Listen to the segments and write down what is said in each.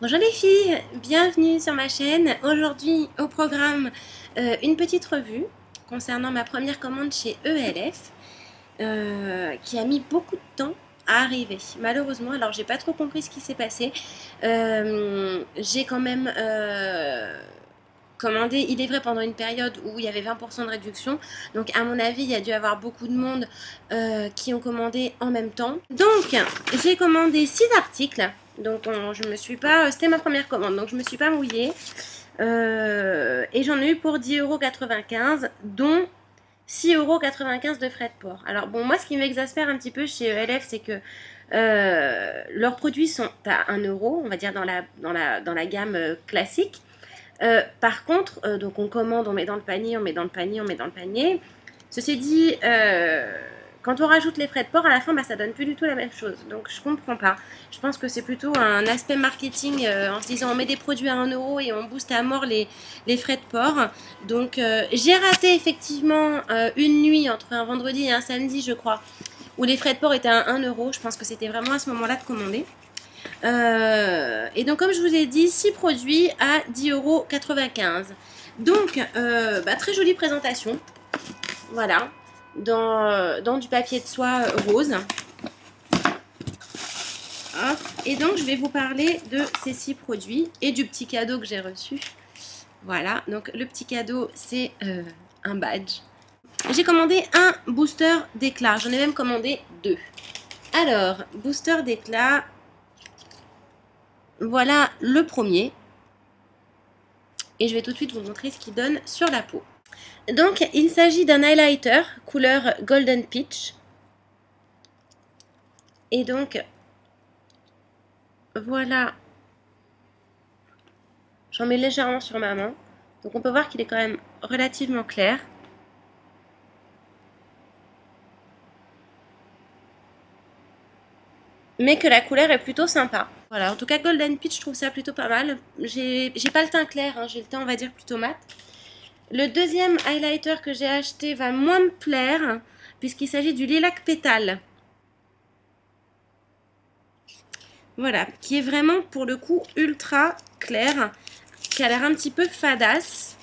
Bonjour les filles, bienvenue sur ma chaîne. Aujourd'hui au programme une petite revue concernant ma première commande chez ELF qui a mis beaucoup de temps à arriver. Malheureusement, alors j'ai pas trop compris ce qui s'est passé. J'ai quand même commandé, il est vrai, pendant une période où il y avait 20% de réduction. Donc à mon avis, il y a dû avoir beaucoup de monde qui ont commandé en même temps. Donc j'ai commandé 6 articles. Donc je me suis pas, c'était ma première commande, donc je me suis pas mouillée. Et j'en ai eu pour 10,95 €, dont 6,95 € de frais de port. Alors bon, moi ce qui m'exaspère un petit peu chez ELF, c'est que leurs produits sont à 1 €, on va dire dans la gamme classique. Par contre, donc on commande, on met dans le panier, on met dans le panier, on met dans le panier. Ceci dit, quand on rajoute les frais de port, à la fin, bah, ça donne plus du tout la même chose. Donc je comprends pas. Je pense que c'est plutôt un aspect marketing en se disant on met des produits à 1 € et on booste à mort les frais de port. Donc j'ai raté effectivement une nuit entre un vendredi et un samedi, je crois, où les frais de port étaient à 1 €. Je pense que c'était vraiment à ce moment-là de commander. Et donc comme je vous ai dit, 6 produits à 10,95 €. Donc très jolie présentation, voilà, dans du papier de soie rose. Hop. Et donc je vais vous parler de ces 6 produits et du petit cadeau que j'ai reçu. Voilà, donc le petit cadeau c'est un badge. J'ai commandé un booster d'éclat, j'en ai même commandé 2. Alors, booster d'éclat, voilà le premier. Et je vais tout de suite vous montrer ce qu'il donne sur la peau. Donc, il s'agit d'un highlighter couleur Golden Peach. Et donc, voilà. J'en mets légèrement sur ma main. Donc, on peut voir qu'il est quand même relativement clair. Mais que la couleur est plutôt sympa. Voilà, en tout cas, Golden Peach, je trouve ça plutôt pas mal. J'ai pas le teint clair, hein, j'ai le teint, on va dire, plutôt mat. Le deuxième highlighter que j'ai acheté va moins me plaire, puisqu'il s'agit du lilac pétale. Voilà, qui est vraiment pour le coup ultra clair, qui a l'air un petit peu fadasse.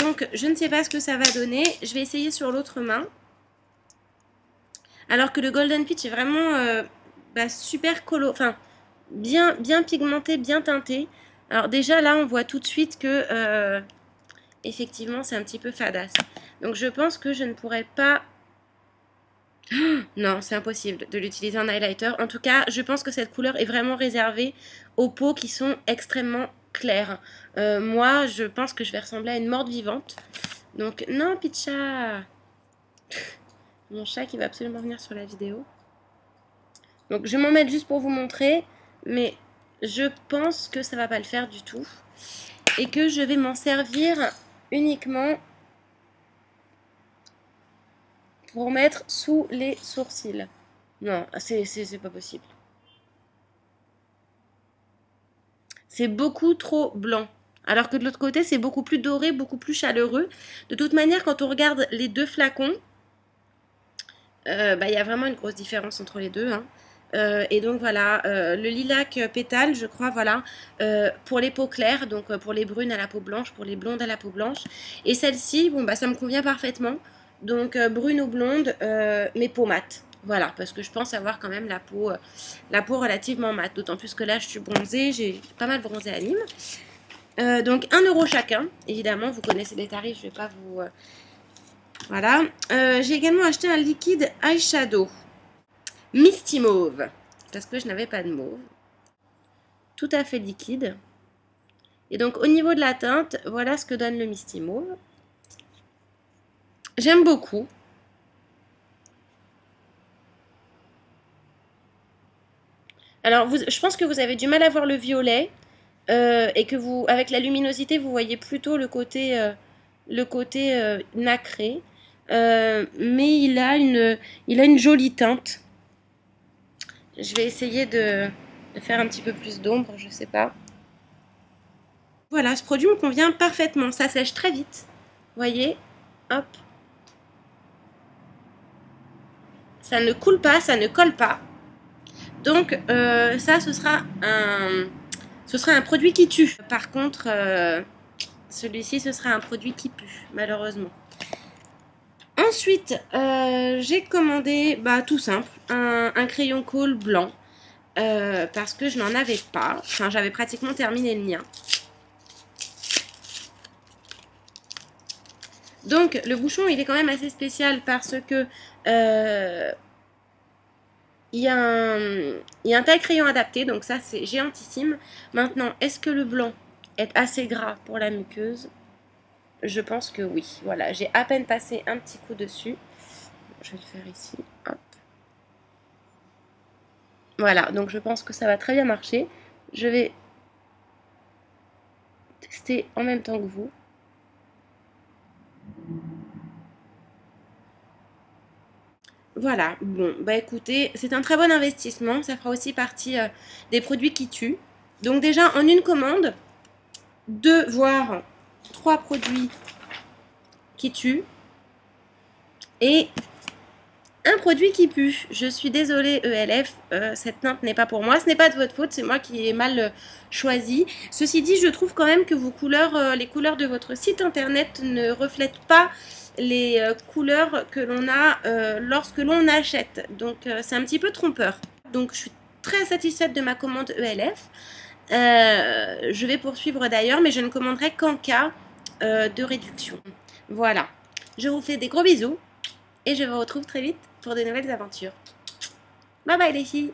Donc je ne sais pas ce que ça va donner. Je vais essayer sur l'autre main. Alors que le Golden Peach est vraiment super coloré, enfin bien pigmenté, bien teinté. Alors déjà là on voit tout de suite que effectivement c'est un petit peu fadasse. Donc je pense que je ne pourrais pas... Non, c'est impossible de l'utiliser en highlighter. En tout cas, je pense que cette couleur est vraiment réservée aux peaux qui sont extrêmement claires. Moi, je pense que je vais ressembler à une morte vivante. Donc, non, Picha. Mon chat qui va absolument venir sur la vidéo. Donc, je vais m'en mettre juste pour vous montrer. Mais je pense que ça va pas le faire du tout. Et que je vais m'en servir uniquement pour mettre sous les sourcils. Non, c'est pas possible. C'est beaucoup trop blanc. Alors que de l'autre côté, c'est beaucoup plus doré, beaucoup plus chaleureux. De toute manière, quand on regarde les deux flacons, y a vraiment une grosse différence entre les deux. Hein. Et donc voilà, le lilac pétale, je crois, voilà, pour les peaux claires, donc pour les brunes à la peau blanche, pour les blondes à la peau blanche. Et celle-ci, bon, ça me convient parfaitement. Donc brune ou blonde, mais peau mate. Voilà, parce que je pense avoir quand même la peau relativement mate. D'autant plus que là, je suis bronzée, j'ai pas mal bronzé à Nîmes. Donc 1 € chacun, évidemment, vous connaissez les tarifs, je vais pas vous... Voilà. J'ai également acheté un liquide eyeshadow. Misty Mauve, parce que je n'avais pas de mauve. Tout à fait liquide. Et donc au niveau de la teinte, voilà ce que donne le Misty Mauve. J'aime beaucoup. Alors je pense que vous avez du mal à voir le violet et que vous, avec la luminosité, vous voyez plutôt le côté nacré. Mais il a une jolie teinte. Je vais essayer de faire un petit peu plus d'ombre, je sais pas. Voilà, ce produit me convient parfaitement. Ça sèche très vite. Vous voyez, hop. Ça ne coule pas, ça ne colle pas. Donc ça, ce sera Ce sera un produit qui tue. Par contre, celui-ci, ce sera un produit qui pue, malheureusement. Ensuite, j'ai commandé, tout simple, un crayon colle blanc. Parce que je n'en avais pas. Enfin, j'avais pratiquement terminé le mien. Donc, le bouchon, il est quand même assez spécial parce que il y a un taille-crayon adapté. Donc ça, c'est géantissime. Maintenant, est-ce que le blanc est assez gras pour la muqueuse? Je pense que oui. Voilà, j'ai à peine passé un petit coup dessus. Je vais le faire ici. Hop. Voilà, donc je pense que ça va très bien marcher. Je vais tester en même temps que vous. Voilà, bon, écoutez, c'est un très bon investissement. Ça fera aussi partie des produits qui tuent. Donc déjà, en une commande, 2 voire 3 produits qui tuent. Et un produit qui pue. Je suis désolée ELF, cette teinte n'est pas pour moi. Ce n'est pas de votre faute, c'est moi qui ai mal choisi. Ceci dit, je trouve quand même que vos couleurs, les couleurs de votre site internet ne reflètent pas les couleurs que l'on a lorsque l'on achète. Donc c'est un petit peu trompeur. Donc je suis très satisfaite de ma commande ELF. Je vais poursuivre d'ailleurs, mais je ne commanderai qu'en cas de réduction. Voilà. Je vous fais des gros bisous et je vous retrouve très vite pour de nouvelles aventures. Bye bye les filles!